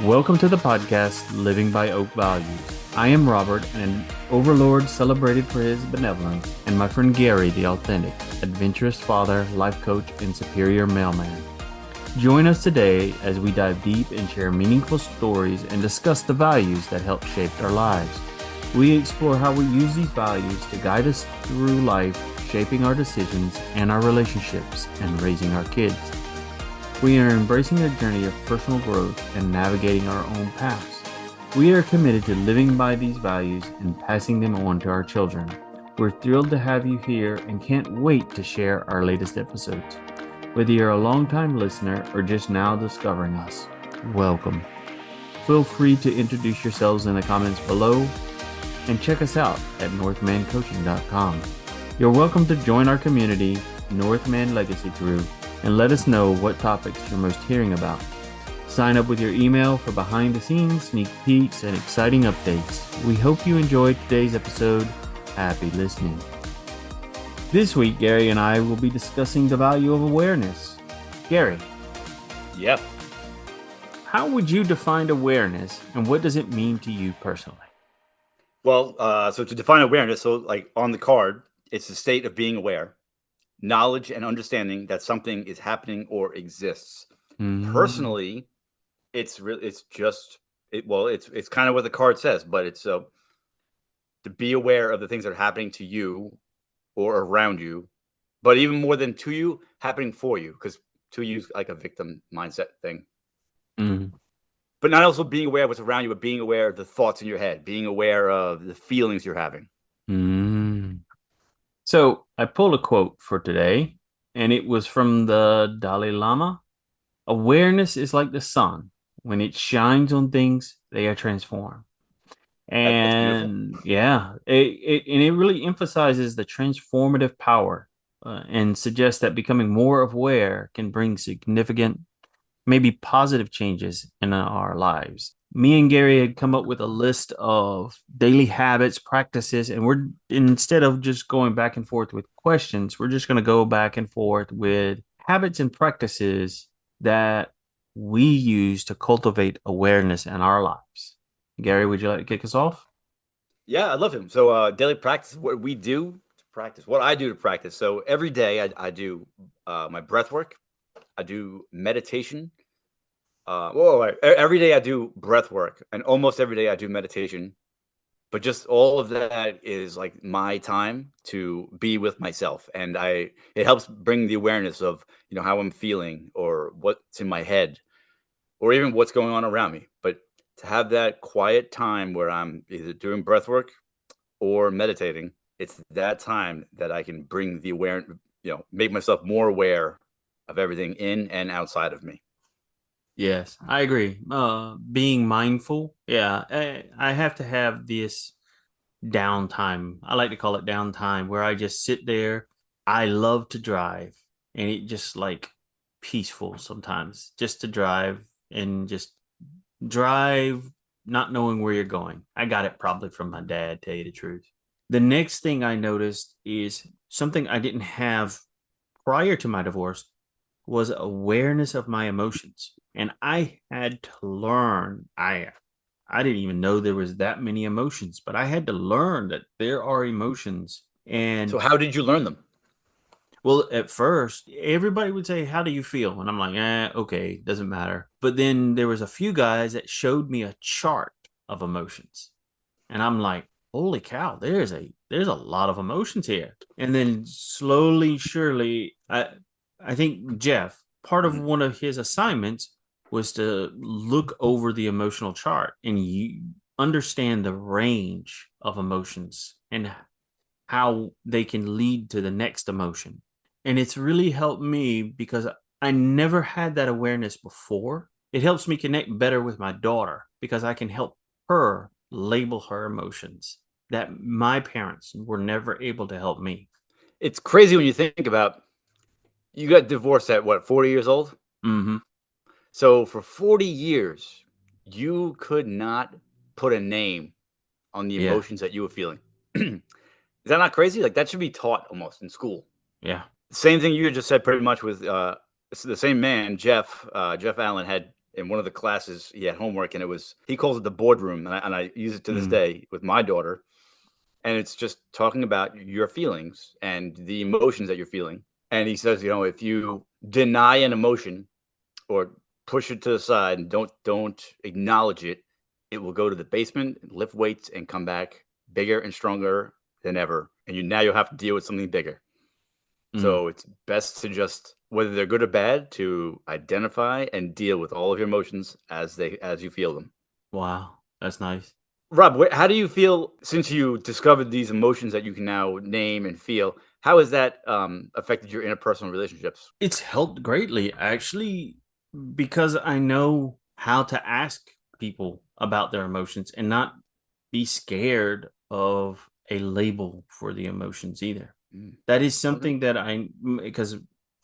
Welcome to the podcast, Living by Oak Values. I am Robert, an overlord celebrated for his benevolence, and my friend Gary, the authentic, adventurous father, life coach, and superior mailman. Join us today as we dive deep and share meaningful stories and discuss the values that help shape our lives. We explore how we use these values to guide us through life, shaping our decisions and our relationships, and raising our kids. We are embracing a journey of personal growth and navigating our own paths. We are committed to living by these values and passing them on to our children. We're thrilled to have you here and can't wait to share our latest episodes. Whether you're a longtime listener or just now discovering us, welcome. Feel free to introduce yourselves in the comments below and check us out at northmancoaching.com. You're welcome to join our community, Northman Legacy Group, and let us know what topics you're most hearing about. Sign up with your email for behind the scenes, sneak peeks, and exciting updates. We hope you enjoyed today's episode. Happy listening. This week, Gary and I will be discussing the value of awareness. Gary. Yep. How would you define awareness, and what does it mean to you personally? Well, so to define awareness, so like on the card, it's the state of being aware, knowledge and understanding that something is happening or exists. Mm-hmm. Personally, it's kind of what the card says, but it's to be aware of the things that are happening to you or around you, but even more than to you, happening for you, because to you is like a victim mindset thing. Mm-hmm. But not also being aware of what's around you, but being aware of the thoughts in your head, being aware of the feelings you're having. Mm-hmm. So I pulled a quote for today, and it was from the Dalai Lama. Awareness is like the sun. When it shines on things, they are transformed. And yeah, it really emphasizes the transformative power and suggests that becoming more aware can bring significant, maybe positive changes in our lives. Me and Gary had come up with a list of daily habits, practices, and instead of just going back and forth with questions, we're just going to go back and forth with habits and practices that we use to cultivate awareness in our lives. Gary, would you like to kick us off? Yeah, I love him. So daily practice, what we do to practice, what I do to practice. So every day I do my breath work. I do meditation. Every day I do breath work, and almost every day I do meditation. But just all of that is like my time to be with myself, and it helps bring the awareness of how I'm feeling or what's in my head, or even what's going on around me. But to have that quiet time where I'm either doing breath work or meditating, it's that time that I can bring the awareness, make myself more aware of everything in and outside of me. Yes, I agree. Being mindful. Yeah, I have to have this downtime. I like to call it downtime where I just sit there. I love to drive, and it just like peaceful sometimes just to drive and just drive, not knowing where you're going. I got it probably from my dad, tell you the truth. The next thing I noticed is something I didn't have prior to my divorce was awareness of my emotions. And I had to learn. I didn't even know there was that many emotions, but I had to learn that there are emotions. And so how did you learn them? Well, at first, everybody would say, "How do you feel?" And I'm like, okay, doesn't matter. But then there was a few guys that showed me a chart of emotions. And I'm like, holy cow, there's a lot of emotions here. And then slowly, surely, I think Jeff, part of one of his assignments was to look over the emotional chart and you understand the range of emotions and how they can lead to the next emotion. And it's really helped me because I never had that awareness before. It helps me connect better with my daughter because I can help her label her emotions that my parents were never able to help me. It's crazy when you think about, you got divorced at what, 40 years old? Mm-hmm. So for 40 years, you could not put a name on the emotions that you were feeling. Is that not crazy? Like that should be taught almost in school. Yeah. Same thing you just said pretty much with the same man, Jeff Allen, had in one of the classes. He had homework, and he calls it the boardroom, and I use it to this day with my daughter. And it's just talking about your feelings and the emotions that you're feeling. And he says, if you deny an emotion or push it to the side and don't acknowledge it, it will go to the basement, lift weights, and come back bigger and stronger than ever. And now you'll have to deal with something bigger. So it's best to just, whether they're good or bad, to identify and deal with all of your emotions as you feel them. Wow, that's nice. Rob, how do you feel since you discovered these emotions that you can now name and feel? How has that affected your interpersonal relationships? It's helped greatly, actually, because I know how to ask people about their emotions and not be scared of a label for the emotions either. That is something that because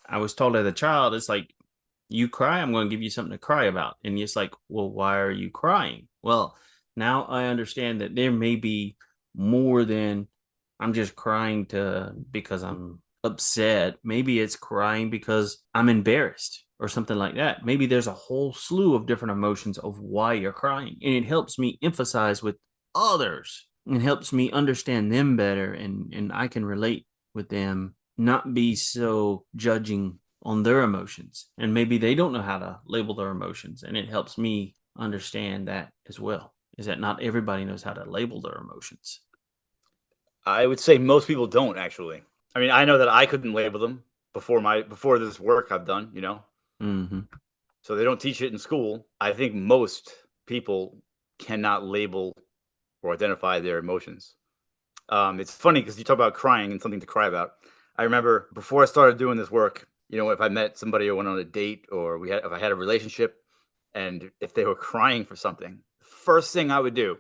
I was told as a child, it's like, you cry, I'm going to give you something to cry about. And it's like, well, why are you crying? Well, now I understand that there may be more than I'm just crying because I'm upset. Maybe it's crying because I'm embarrassed or something like that. Maybe there's a whole slew of different emotions of why you're crying. And it helps me emphasize with others. It helps me understand them better, and I can relate with them, not be so judging on their emotions. And maybe they don't know how to label their emotions. And it helps me understand that as well, is that not everybody knows how to label their emotions. I would say most people don't, actually. I mean, I know that I couldn't label them before this work I've done, Mm-hmm. So they don't teach it in school. I think most people cannot label or identify their emotions. It's funny because you talk about crying and something to cry about. I remember before I started doing this work, if I met somebody or went on a date, or if I had a relationship, and if they were crying for something, first thing I would do,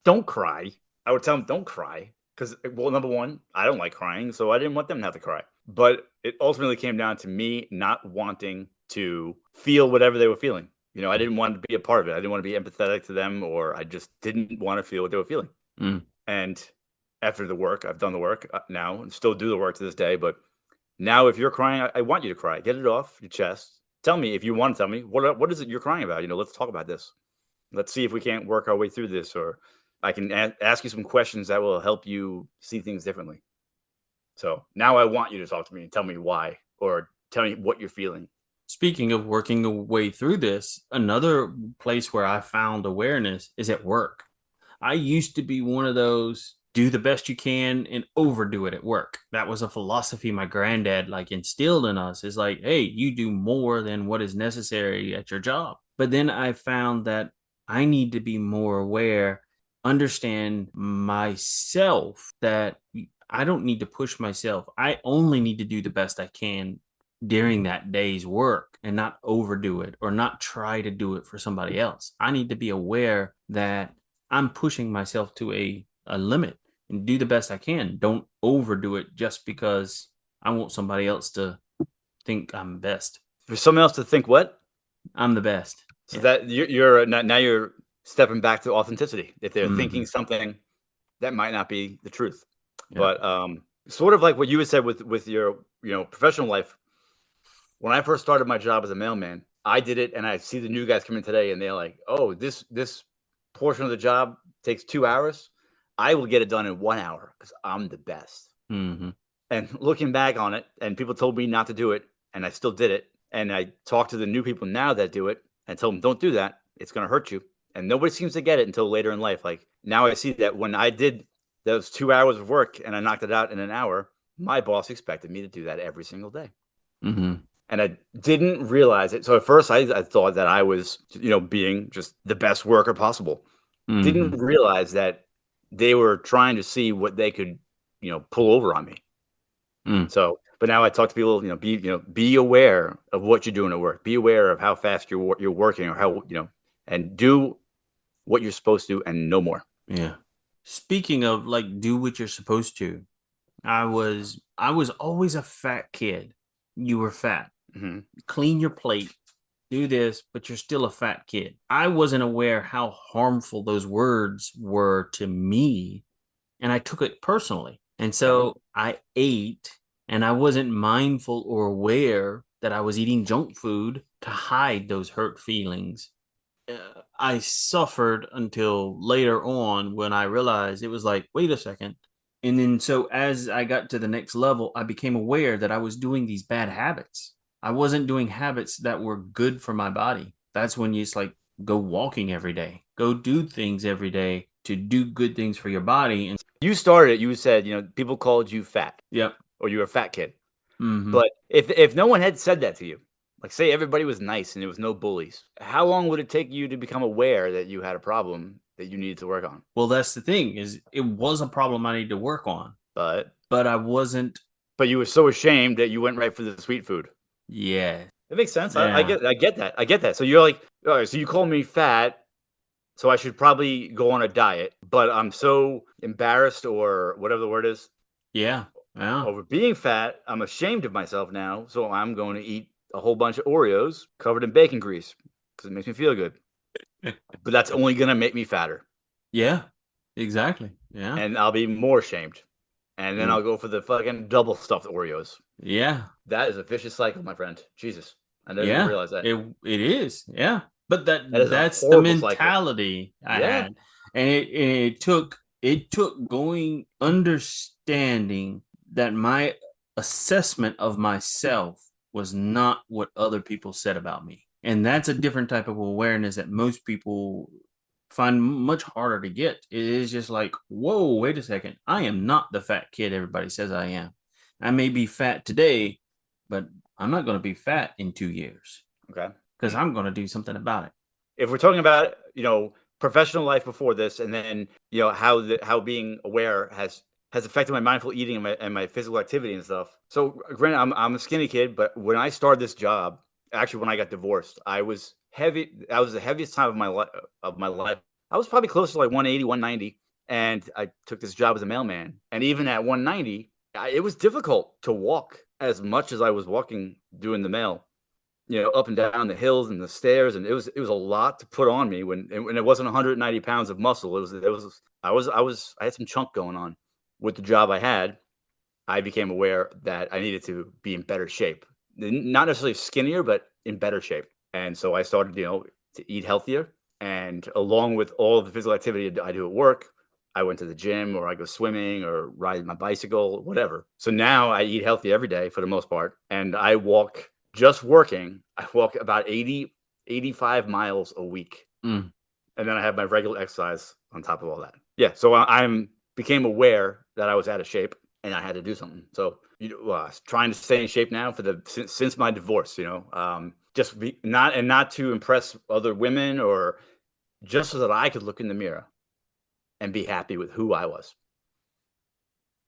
don't cry. I would tell them, don't cry. Because, well, number one, I don't like crying, so I didn't want them to have to cry. But it ultimately came down to me not wanting to feel whatever they were feeling. I didn't want to be a part of it. I didn't want to be empathetic to them, or I just didn't want to feel what they were feeling. And after the work, I've done the work now and still do the work to this day. But now if you're crying, I want you to cry. Get it off your chest. Tell me if you want to tell me, what is it you're crying about? Let's talk about this. Let's see if we can't work our way through this, or I can ask you some questions that will help you see things differently. So now I want you to talk to me and tell me why, or tell me what you're feeling. Speaking of working a way through this, another place where I found awareness is at work. I used to be one of those do the best you can and overdo it at work. That was a philosophy my granddad instilled in us. Is like, hey, you do more than what is necessary at your job. But then I found that I need to be more aware, understand myself, that I don't need to push myself. I only need to do the best I can during that day's work and not overdo it or not try to do it for somebody else. I need to be aware that I'm pushing myself to a limit and do the best I can. Don't overdo it just because I want somebody else to think I'm best. For someone else to think what? I'm the best. So that you're now you're stepping back to authenticity. If they're thinking Mhm. something that might not be the truth. Yeah. But sort of like what you had said with your professional life. When I first started my job as a mailman, I did it, and I see the new guys come in today, and they're like, "Oh, this portion of the job takes 2 hours. I will get it done in 1 hour because I'm the best." Mhm. And looking back on it, and people told me not to do it, and I still did it. And I talk to the new people now that do it and tell them, "Don't do that. It's going to hurt you." And nobody seems to get it until later in life. Like now, I see that when I did those 2 hours of work and I knocked it out in an hour, my boss expected me to do that every single day. Mhm. And I didn't realize it. So at first, I thought that I was, being just the best worker possible. Didn't Mhm. realize that they were trying to see what they could, pull over on me. Mm. So, but now I talk to people, be aware of what you're doing at work. Be aware of how fast you're working, or how, and do what you're supposed to, and no more. Yeah. Speaking of do what you're supposed to, I was always a fat kid. You were fat. Mm-hmm. Clean your plate, do this, but you're still a fat kid. I wasn't aware how harmful those words were to me, and I took it personally. And Yeah. so I ate, and I wasn't mindful or aware that I was eating junk food to hide those hurt feelings. I suffered until later on when I realized it was like, wait a second. And then, so as I got to the next level, I became aware that I was doing these bad habits. I wasn't doing habits that were good for my body. That's when you just like go walking every day, go do things every day to do good things for your body. And You started, you said, people called you fat yep. or you were a fat kid. Mm-hmm. But if no one had said that to you, like say everybody was nice and there was no bullies, how long would it take you to become aware that you had a problem that you needed to work on? Well, that's the thing, is it was a problem I needed to work on, But but I wasn't. but you were so ashamed that you went right for the sweet food. Yeah. It makes sense. I Yeah. get that. I get that. So you're like, all right, so you call me fat, so I should probably go on a diet, but I'm so embarrassed or whatever the word is Yeah. Yeah. over being fat, I'm ashamed of myself now, so I'm going to eat a whole bunch of Oreos covered in bacon grease because it makes me feel good. But that's only going to make me fatter. Yeah. Exactly. Yeah. And I'll be more ashamed. And then Yeah. I'll go for the fucking double stuffed Oreos. Yeah. That is a vicious cycle, my friend. Jesus. I never even Yeah. realized that. It is. Yeah. But That is a that's the horrible cycle. mentality I Yeah. had. And it took going understanding that my assessment of myself was not what other people said about me. And that's a different type of awareness that most people find much harder to get. It is just like, whoa, wait a second. I am not the fat kid everybody says I am. I may be fat today, but I'm not going to be fat in 2 years Okay. because I'm going to do something about it. If we're talking about, professional life before this, and then, how being aware has affected my mindful eating and my physical activity and stuff. So granted, I'm a skinny kid, but when I started this job, actually when I got divorced, I was heavy. That was the heaviest time of my life. I was probably close to like 180, 190, and I took this job as a mailman. And even at 190, it was difficult to walk as much as I was walking doing the mail, up and down the hills and the stairs, and it was a lot to put on me when it wasn't 190 pounds of muscle. I had some chunk going on with the job I had. I became aware that I needed to be in better shape, not necessarily skinnier, but in better shape. And so I started, to eat healthier. And along with all of the physical activity I do at work, I went to the gym or I go swimming or ride my bicycle, whatever. So now I eat healthy every day for the most part. And I walk just working. I walk about 80, 85 miles a week. Mm. And then I have my regular exercise on top of all that. Yeah. So I'm became aware that I was out of shape and I had to do something. So trying to stay in shape now since my divorce, just not to impress other women or just so that I could look in the mirror and be happy with who I was.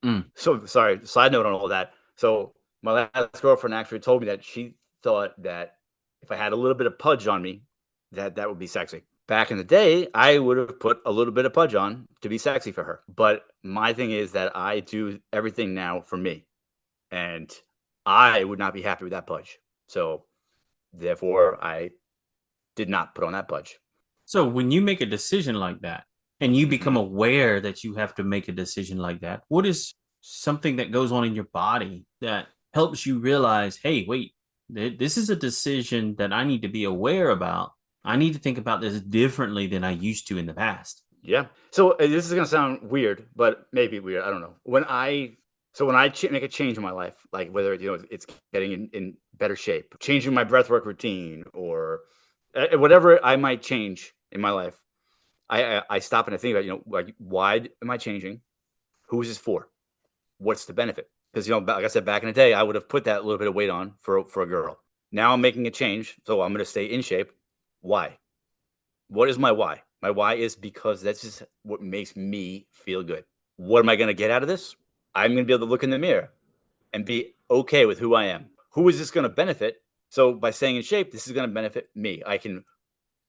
Mm. So sorry, side note on all that. So my last girlfriend actually told me that she thought that if I had a little bit of pudge on me, that would be sexy. Back in the day, I would have put a little bit of pudge on to be sexy for her. But my thing is that I do everything now for me. And I would not be happy with that pudge. So therefore, I did not put on that pudge. So when you make a decision like that and you become Mhm. aware that you have to make a decision like that, what is something that goes on in your body that helps you realize, hey, wait, this is a decision that I need to be aware about. I need to think about this differently than I used to in the past. Yeah. So this is gonna sound weird, but maybe weird. I don't know. When I make a change in my life, like whether it's getting in better shape, changing my breathwork routine, or whatever I might change in my life, I stop and I think about like why am I changing? Who is this for? What's the benefit? Because like I said, back in the day, I would have put that little bit of weight on for a girl. Now I'm making a change, so I'm going to stay in shape. Why? What is my why? My why is because that's just what makes me feel good. What am I going to get out of this? I'm going to be able to look in the mirror and be okay with who I am. Who is this going to benefit? So by staying in shape, this is going to benefit me. I can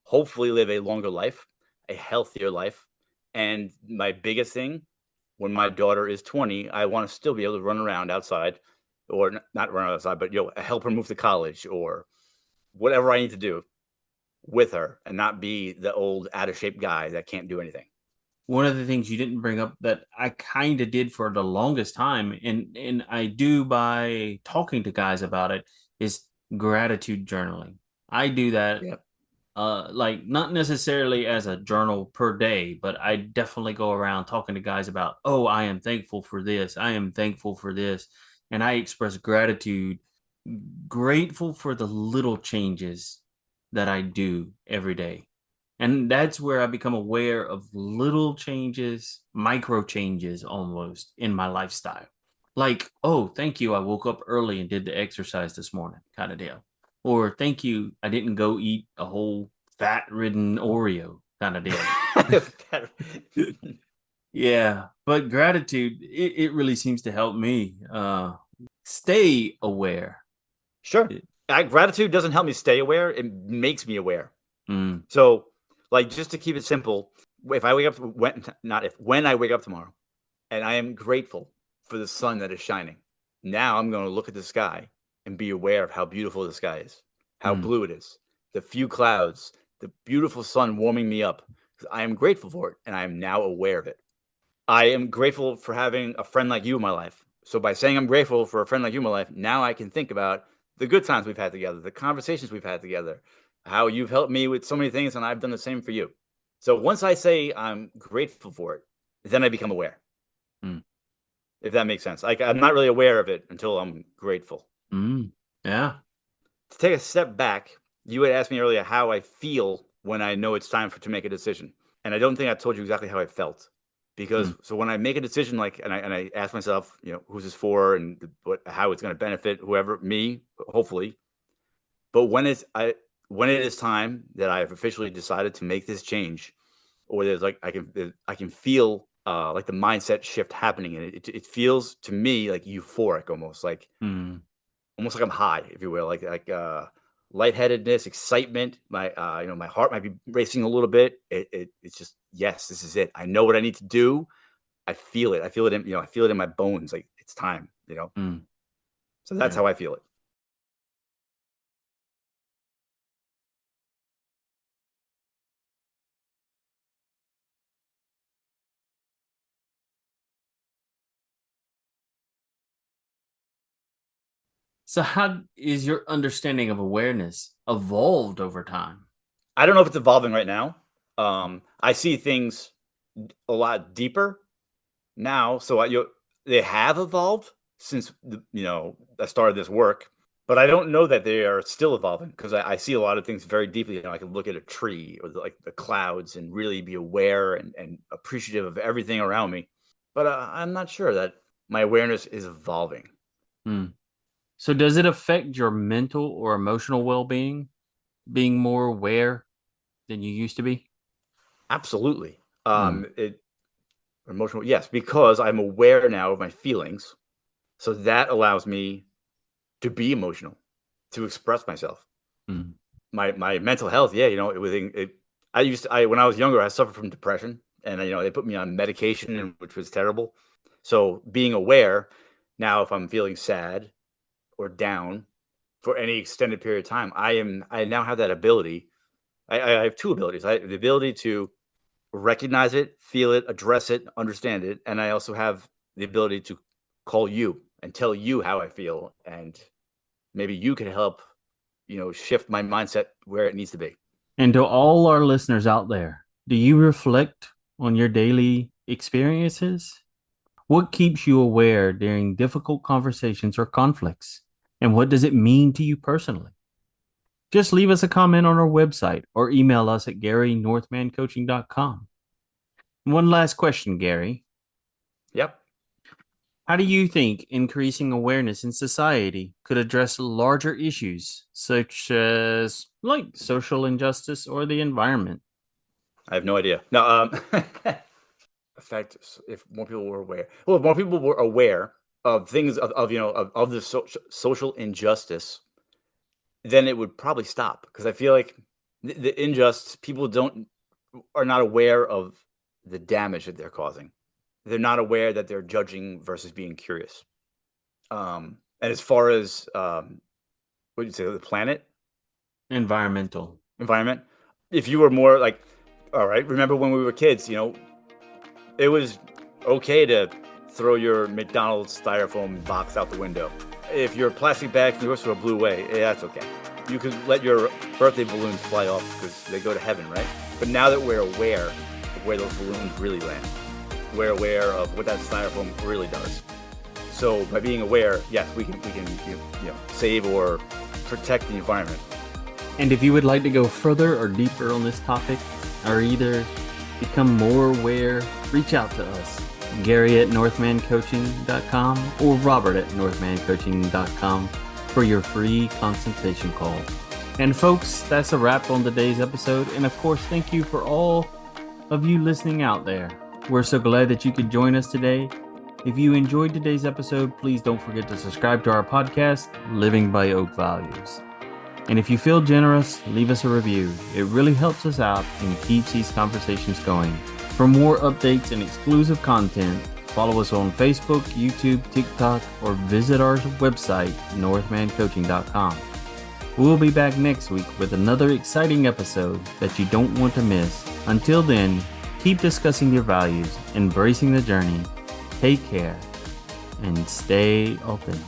hopefully live a longer life, a healthier life. And my biggest thing, when my daughter is 20, I want to still be able to run around outside, or not run outside, but help her move to college or whatever I need to do with her and not be the old out of shape guy that can't do anything. One of the things you didn't bring up that I kind of did for the longest time, and I do by talking to guys about it, is gratitude journaling. I do that Yeah. like not necessarily as a journal per day, but I definitely go around talking to guys about, oh, I am thankful for this. I am thankful for this. And I express gratitude, grateful for the little changes that I do every day. And that's where I become aware of little changes, micro changes almost in my lifestyle. Like, oh, thank you. I woke up early and did the exercise this morning, kind of deal. Or thank you. I didn't go eat a whole fat ridden Oreo, kind of deal. Yeah. But gratitude, it really seems to help me stay aware. Sure. Gratitude doesn't help me stay aware. It makes me aware. Mm, So, like, just to keep it simple, if I wake up, when I wake up tomorrow, and I am grateful for the sun that is shining, now I'm going to look at the sky and be aware of how beautiful the sky is, how mm, blue it is, the few clouds, the beautiful sun warming me up. 'Cause I am grateful for it, and I am now aware of it. I am grateful for having a friend like you in my life. So by saying I'm grateful for a friend like you in my life, now I can think about the good times we've had together, the conversations we've had together, how you've helped me with so many things, and I've done the same for you. So once I say I'm grateful for it, then I become aware, mm, if that makes sense. Like I'm not really aware of it until I'm grateful. mm. Yeah. To take a step back, you had asked me earlier how I feel when I know it's time to make a decision. And I don't think I told you exactly how I felt. Mm, Because so when I make a decision, like, and I ask myself, who's this for, and how it's going to benefit whoever, me, hopefully. But when it is time that I have officially decided to make this change, or there's like I can feel like the mindset shift happening, and it feels to me like euphoric, mm. almost like I'm high, if you will, lightheadedness, excitement. My heart might be racing a little bit. It's just, yes, this is it. I know what I need to do. I feel it. I feel it in my bones. Like it's time. Mm, So that's yeah. how I feel it. So, how is your understanding of awareness evolved over time? I don't know if it's evolving right now. I see things a lot deeper now. They have evolved since I started this work, but I don't know that they are still evolving because I see a lot of things very deeply. I can look at a tree or like the clouds and really be aware and appreciative of everything around me. But I'm not sure that my awareness is evolving. Mm. So, does it affect your mental or emotional well being, being more aware than you used to be? Absolutely. Mm, It emotional, yes, because I'm aware now of my feelings, so that allows me to be emotional, to express myself. mm, My mental health, yeah, it when I was younger, I suffered from depression, and, they put me on medication, which was terrible. So, being aware, now if I'm feeling sad or down for any extended period of time, I now have that ability. I have 2 abilities. I have the ability to recognize it, feel it, address it, understand it, and I also have the ability to call you and tell you how I feel, and maybe you can help, shift my mindset where it needs to be. And to all our listeners out there, do you reflect on your daily experiences? What keeps you aware during difficult conversations or conflicts? And what does it mean to you personally? Just leave us a comment on our website or email us at garynorthmancoaching.com. One last question, Gary. Yep. How do you think increasing awareness in society could address larger issues such as like social injustice or the environment? I have no idea. No, effect if more people were aware. Well, if more people were aware of things of the social injustice, then it would probably stop because I feel like the unjust people don't are not aware of the damage that they're causing. They're not aware that they're judging versus being curious. And as far as what do you say, the planet Environmental. environment, if you were more like, all right, remember when we were kids, it was okay to throw your McDonald's styrofoam box out the window. If your plastic bag from the grocery store blew away, that's okay. You could let your birthday balloons fly off because they go to heaven, right? But now that we're aware of where those balloons really land, we're aware of what that styrofoam really does. So by being aware, yes, we can save or protect the environment. And if you would like to go further or deeper on this topic, or either become more aware, reach out to us. Gary at northmancoaching.com or Robert at northmancoaching.com for your free consultation call. And folks, that's a wrap on today's episode. And of course, thank you for all of you listening out there. We're so glad that you could join us today. If you enjoyed today's episode, please don't forget to subscribe to our podcast, Living by Oak Values. And if you feel generous, leave us a review. It really helps us out and keeps these conversations going. For more updates and exclusive content, follow us on Facebook, YouTube, TikTok, or visit our website, northmancoaching.com. We'll be back next week with another exciting episode that you don't want to miss. Until then, keep discussing your values, embracing the journey, take care, and stay open.